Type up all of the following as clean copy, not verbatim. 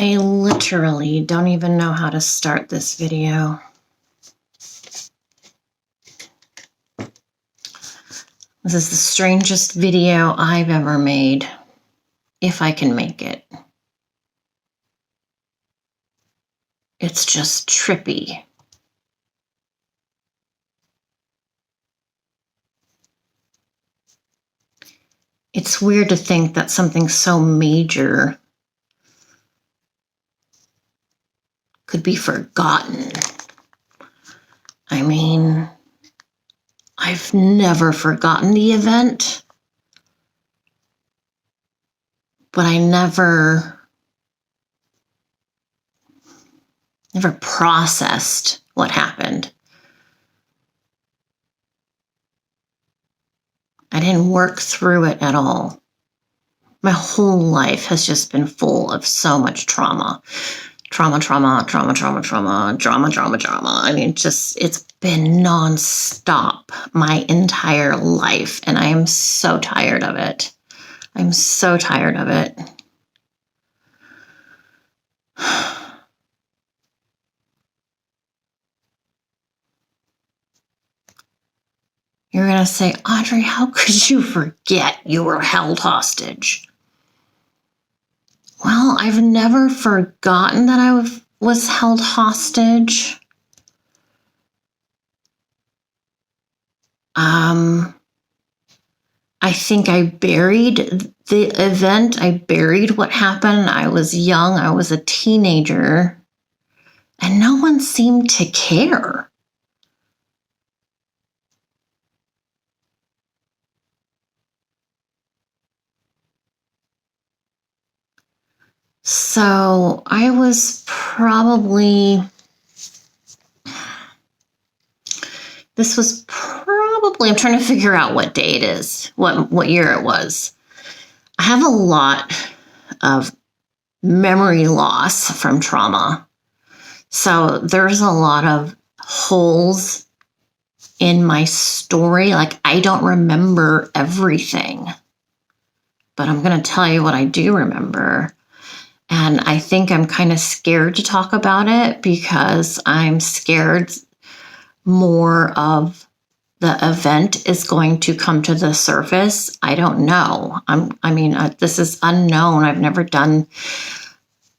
I literally don't even know how to start this video. This is the strangest video I've ever made, if I can make it. It's just trippy. It's weird to think that something so major could be forgotten. I mean, I've never forgotten the event, but I never processed what happened. I didn't work through it at all. My whole life has just been full of so much trauma. Trauma. I mean, it's been nonstop my entire life, and I am so tired of it. I'm so tired of it. You're going to say, Audrey, how could you forget you were held hostage? Well, I've never forgotten that I was held hostage. I think I buried the event. I buried what happened. I was young. I was a teenager. And no one seemed to care. So I was probably, I'm trying to figure out what day it is, what year it was. I have a lot of memory loss from trauma. So there's a lot of holes in my story. Like, I don't remember everything, but I'm going to tell you what I do remember. And I think I'm kind of scared to talk about it because I'm scared more of the event is going to come to the surface. I don't know. This is unknown. I've never done.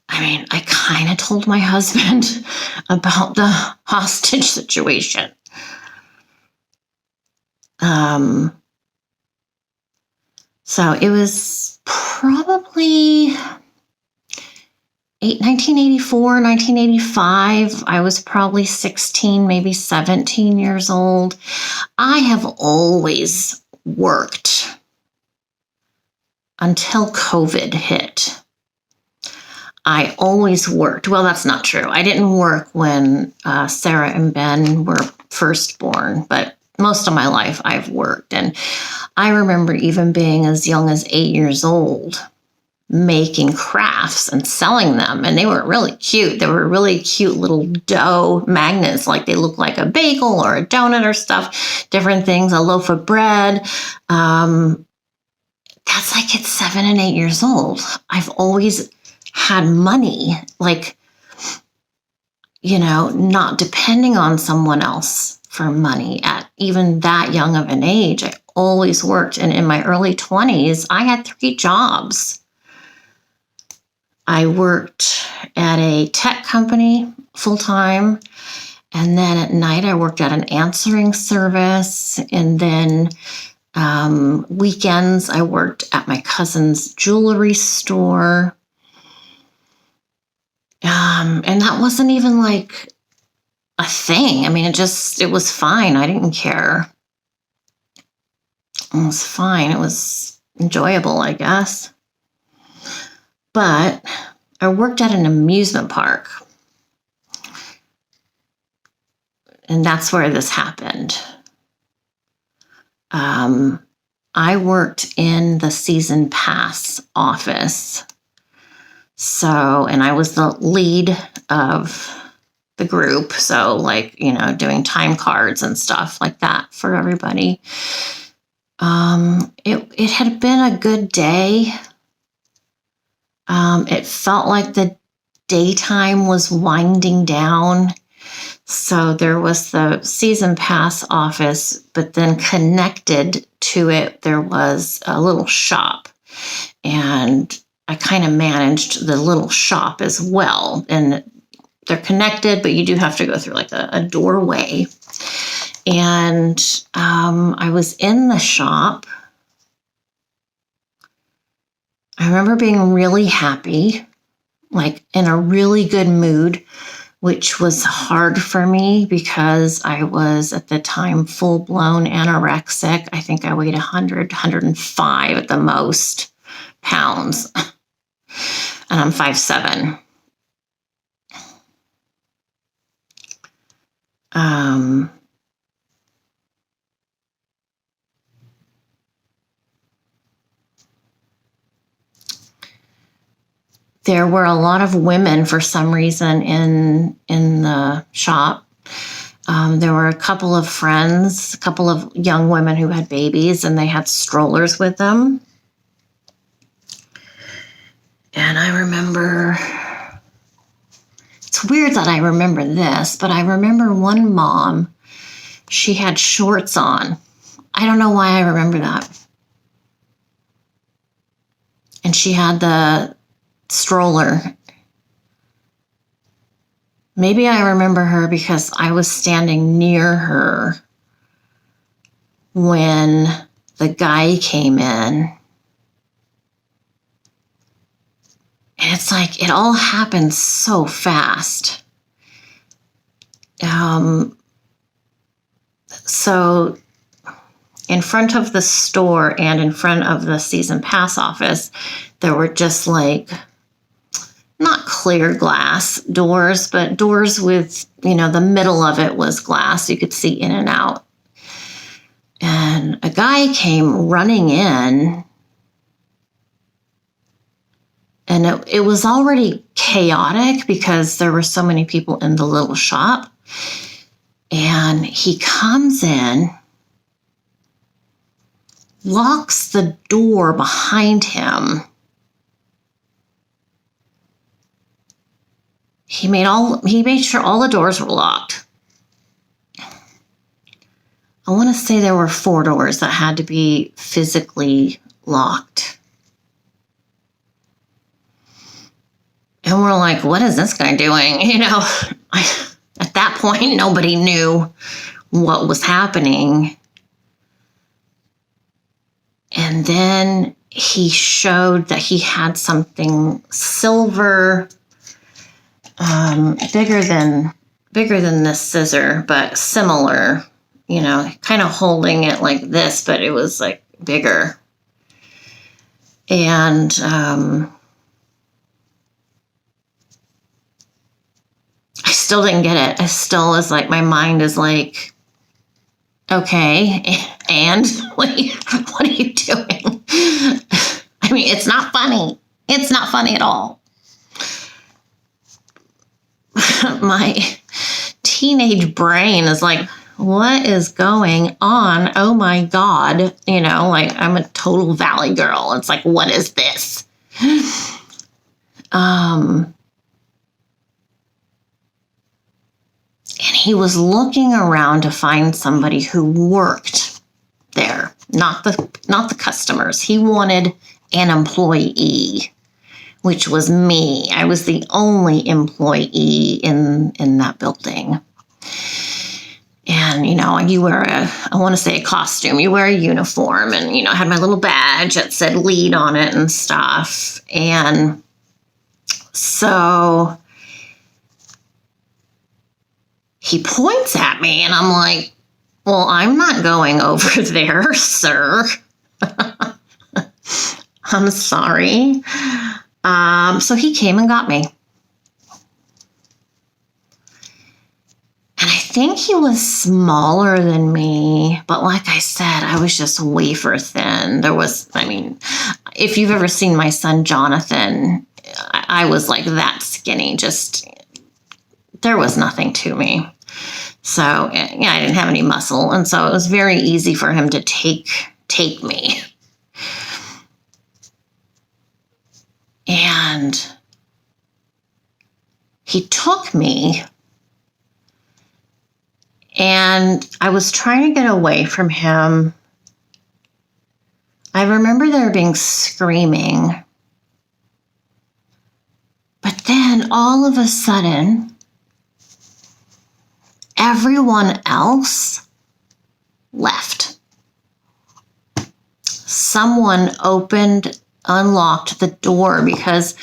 I kind of told my husband about the hostage situation. So it was probably 1984, 1985. I was probably 16, maybe 17 years old. I have always worked until COVID hit. I always worked. Well, that's not true. I didn't work when Sarah and Ben were first born, but most of my life I've worked. And I remember even being as young as 8 years old, making crafts and selling them. And they were really cute. They were really cute little dough magnets, like they look like a bagel or a donut or stuff, different things, a loaf of bread. That's like at 7 and 8 years old. I've always had money, like, not depending on someone else for money at even that young of an age. I always worked. And in my early 20s, I had 3 jobs. I worked at a tech company full-time, and then at night I worked at an answering service, and then weekends I worked at my cousin's jewelry store. And that wasn't even like a thing. It was fine. I didn't care. It was fine. It was enjoyable, I guess. But I worked at an amusement park. And that's where this happened. I worked in the season pass office. And I was the lead of the group. So doing time cards and stuff like that for everybody. It had been a good day. It felt like the daytime was winding down. So there was the season pass office, but then connected to it, there was a little shop. And I kind of managed the little shop as well. And they're connected, but you do have to go through like a doorway. And I was in the shop. I remember being really happy, like in a really good mood, which was hard for me because I was at the time full-blown anorexic. I think I weighed 100, 105 at the most pounds. And I'm 5'7". There were a lot of women for some reason in the shop. There were a couple of friends, a couple of young women who had babies, and they had strollers with them. And I remember, it's weird that I remember this, but I remember one mom, she had shorts on. I don't know why I remember that. And she had the stroller. Maybe I remember her because I was standing near her when the guy came in. And it's like, it all happened so fast. So in front of the store and in front of the season pass office, there were just like, not clear glass doors, but doors with, the middle of it was glass. You could see in and out. And a guy came running in, and it was already chaotic because there were so many people in the little shop. And he comes in, locks the door behind him. He made sure all the doors were locked. I want to say there were 4 doors that had to be physically locked. And we're like, what is this guy doing? At that point, nobody knew what was happening. And then he showed that he had something silver, bigger than this scissor, but similar, kind of holding it like this, but it was like bigger. And I still didn't get it. I still was like, my mind is like, okay, and what are you doing? I mean, it's not funny. It's not funny at all. My teenage brain is like, what is going on? Oh my God. Like I'm a total valley girl. It's like, what is this? And he was looking around to find somebody who worked there, not the customers. He wanted an employee, which was me. I was the only employee in that building. And, you wear I want to say a costume. You wear a uniform, and, I had my little badge that said lead on it and stuff. And so he points at me, and I'm like, well, I'm not going over there, sir. I'm sorry. So he came and got me. And I think he was smaller than me, but like I said, I was just wafer thin. If you've ever seen my son, Jonathan, I was like that skinny, there was nothing to me. So, yeah, I didn't have any muscle. And so it was very easy for him to take me. And he took me, and I was trying to get away from him. I remember there being screaming. But then all of a sudden, everyone else left. Someone unlocked the door because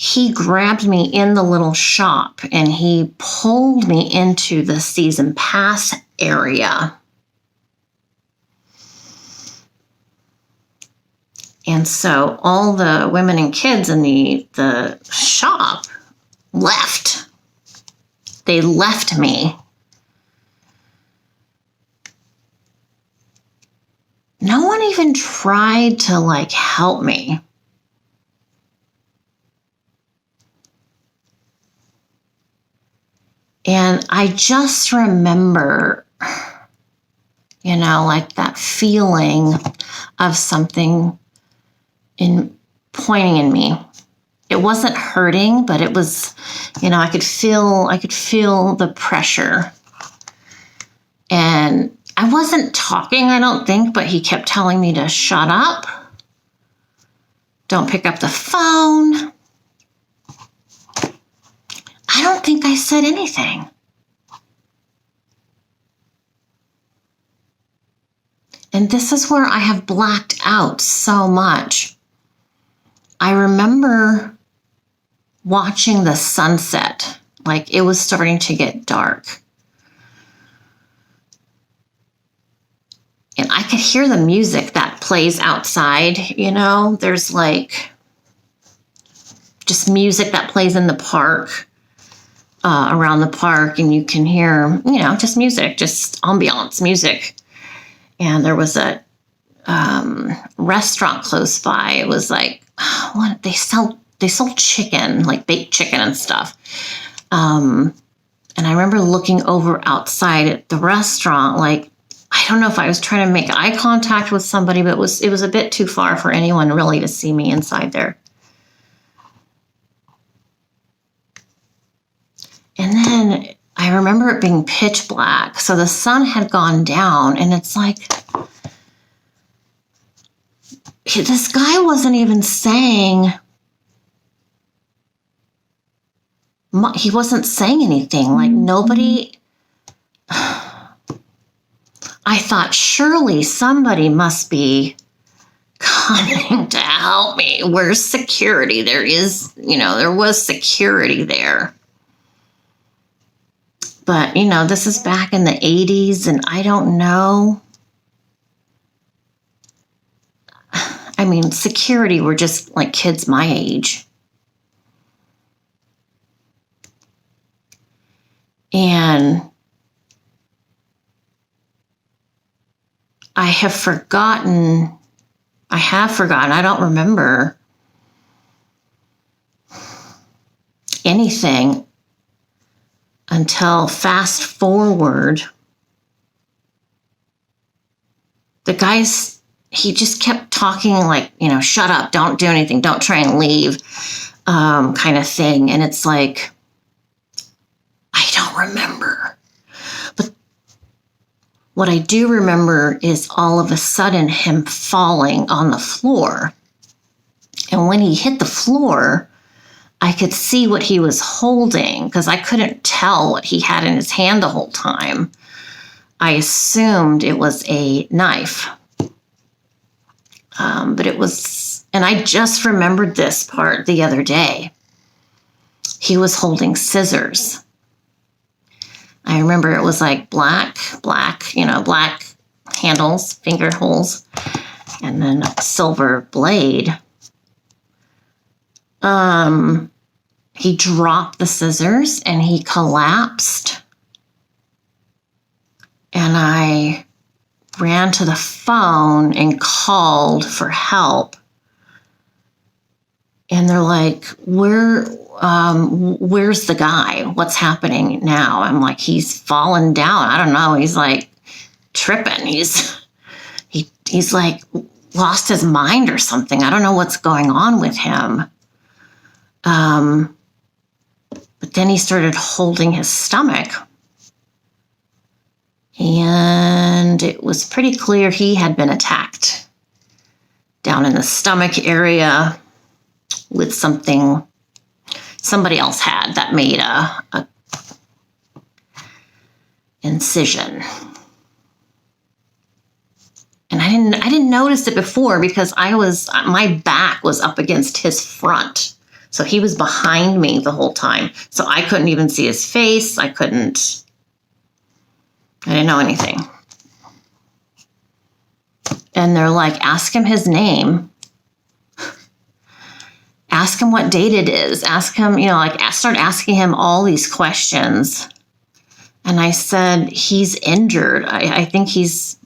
he grabbed me in the little shop and he pulled me into the season pass area. And so all the women and kids in the shop left. They left me. No one even tried to help me. And I just remember, that feeling of something pointing in me. It wasn't hurting, but it was, I could feel the pressure. And I wasn't talking, I don't think, but he kept telling me to shut up. Don't pick up the phone. I don't think I said anything. And this is where I have blacked out so much. I remember watching the sunset, it was starting to get dark. And I could hear the music that plays outside, there's just music that plays in the park. Around the park, and you can hear, just music, just ambiance music. And there was a restaurant close by. It was what they sell chicken, baked chicken and stuff. And I remember looking over outside at the restaurant, I don't know if I was trying to make eye contact with somebody, but it was a bit too far for anyone really to see me inside there. And then I remember it being pitch black. So the sun had gone down, and it's this guy wasn't even saying, he wasn't saying anything. Nobody, I thought surely somebody must be coming to help me. Where's security? There was security there. But, this is back in the 80s, and I don't know. I mean, security were just kids my age. And I have forgotten, I don't remember anything until fast forward. The guys, he just kept talking shut up, don't do anything, don't try and leave, kind of thing. And it's I don't remember. But what I do remember is all of a sudden him falling on the floor. And when he hit the floor, I could see what he was holding because I couldn't tell what he had in his hand the whole time. I assumed it was a knife. But it was, and I just remembered this part the other day. He was holding scissors. I remember it was black, black handles, finger holes, and then a silver blade. He dropped the scissors and he collapsed. And I ran to the phone and called for help. And they're where's the guy? What's happening now? I'm he's fallen down. I don't know. He's tripping. He's lost his mind or something. I don't know what's going on with him. But then he started holding his stomach. And it was pretty clear he had been attacked down in the stomach area with something somebody else had that made a incision. And I didn't notice it before because my back was up against his front. So he was behind me the whole time. So I couldn't even see his face. I didn't know anything. And they're like, ask him his name. Ask him what date it is. Ask him, start asking him all these questions. And I said, he's injured. I think he's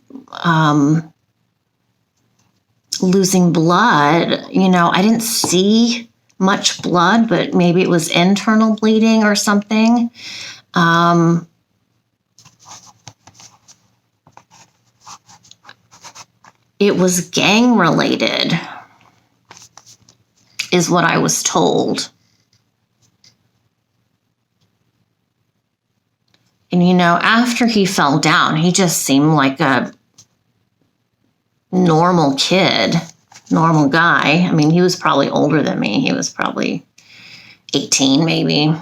losing blood. I didn't see much blood, but maybe it was internal bleeding or something. It was gang related, is what I was told. And after he fell down, he just seemed like a normal kid, normal guy. I mean, he was probably older than me. He was probably 18 maybe.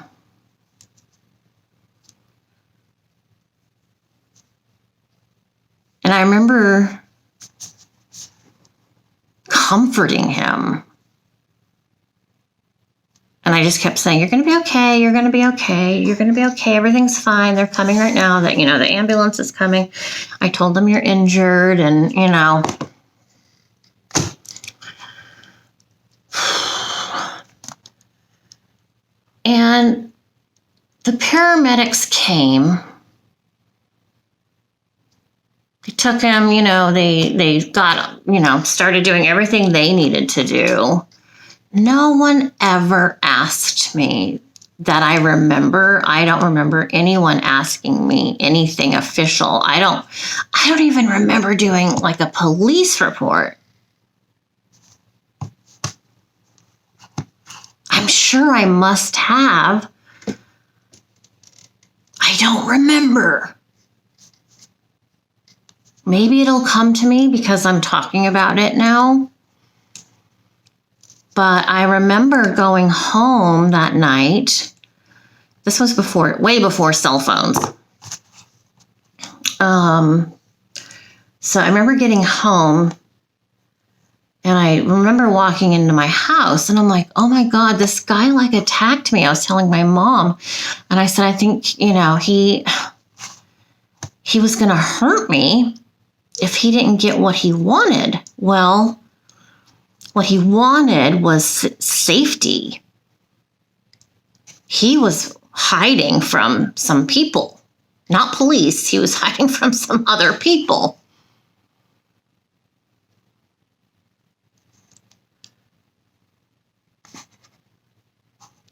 And I remember comforting him. And I just kept saying, you're going to be okay. You're going to be okay. You're going to be okay. Everything's fine. They're coming right now. The ambulance is coming. I told them you're injured and, And the paramedics came. They took him, they got, started doing everything they needed to do. No one ever asked me that I remember. I don't remember anyone asking me anything official. I don't even remember doing like a police report. I'm sure I must have. I don't remember. Maybe it'll come to me because I'm talking about it now. But I remember going home that night. This was way before cell phones. So I remember getting home and I remember walking into my house and I'm like, oh my God, this guy like attacked me. I was telling my mom and I said, I think, he was going to hurt me if he didn't get what he wanted. Well, what he wanted was safety. He was hiding from some people, not police. He was hiding from some other people.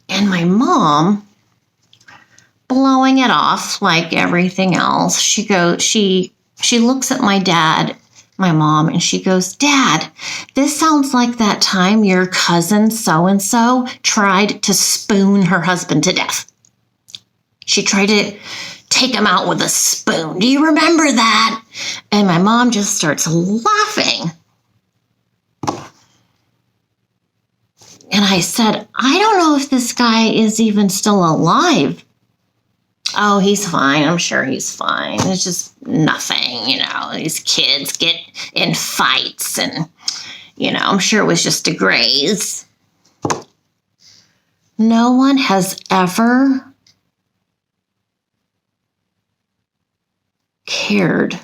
And my mom, blowing it off like everything else, she looks at my dad, my mom, and she goes, Dad, this sounds like that time your cousin so-and-so tried to spoon her husband to death. She tried to take him out with a spoon. Do you remember that? And my mom just starts laughing. And I said, I don't know if this guy is even still alive. Oh, he's fine. I'm sure he's fine. It's just nothing, These kids get in fights and, I'm sure it was just a graze. No one has ever cared.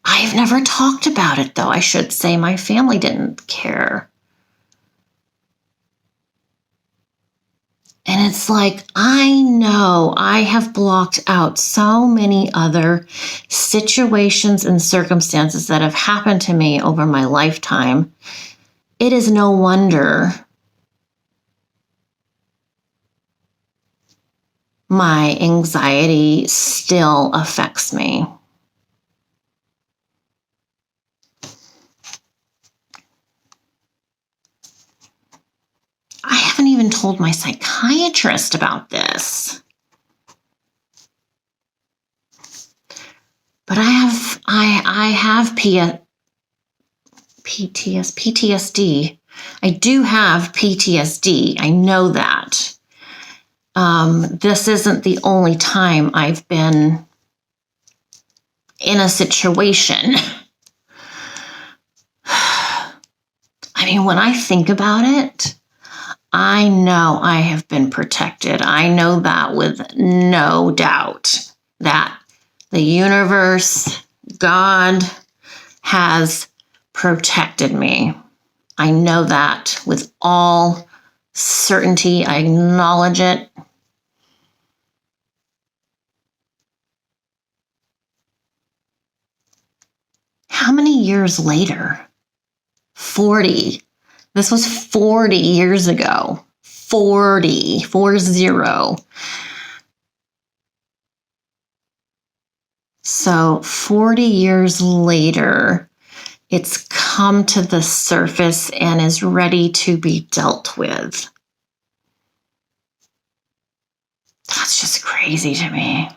I've never talked about it, though. I should say my family didn't care. And it's like, I know I have blocked out so many other situations and circumstances that have happened to me over my lifetime. It is no wonder my anxiety still affects me. I haven't even told my psychiatrist about this. But I have PTSD. I do have PTSD. I know that. This isn't the only time I've been in a situation. I mean, when I think about it, I know I have been protected. I know that with no doubt that the universe, God, has protected me. I know that with all certainty. I acknowledge it. How many years later? 40. This was 40 years ago. 40. So 40 years later, it's come to the surface and is ready to be dealt with. That's just crazy to me.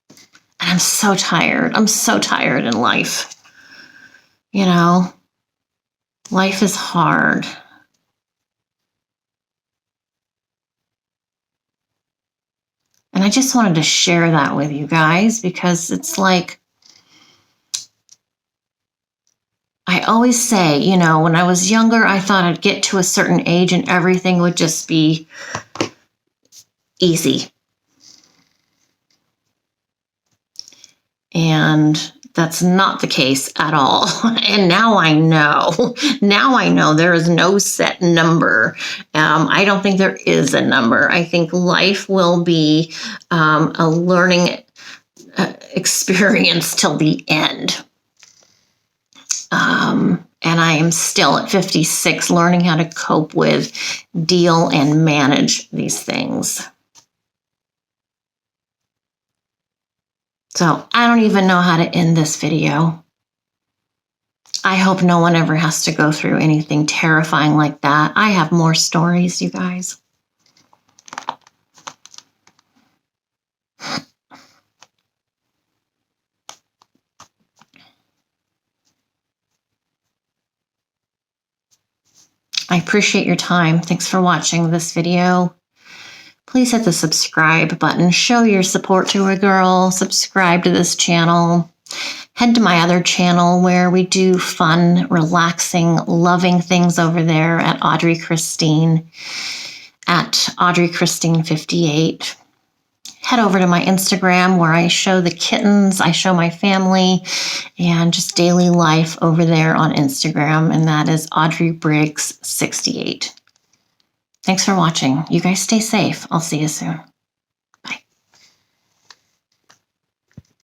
And I'm so tired. I'm so tired in life. You know, life is hard. And I just wanted to share that with you guys because it's like, I always say, you know, when I was younger, I thought I'd get to a certain age and everything would just be easy. And that's not the case at all. And now I know. Now I know there is no set number. I don't think there is a number. I think life will be a learning experience till the end. And I am still at 56 learning how to cope with, deal, and manage these things. So I don't even know how to end this video. I hope no one ever has to go through anything terrifying like that. I have more stories, you guys. I appreciate your time. Thanks for watching this video. Please hit the subscribe button. Show your support to a girl. Subscribe to this channel. Head to my other channel where we do fun, relaxing, loving things over there at Audrey Christine, at Audrey Christine 58. Head over to my Instagram where I show the kittens, I show my family, and just daily life over there on Instagram, and that is Audrey Briggs 68. Thanks for watching. You guys stay safe. I'll see you soon.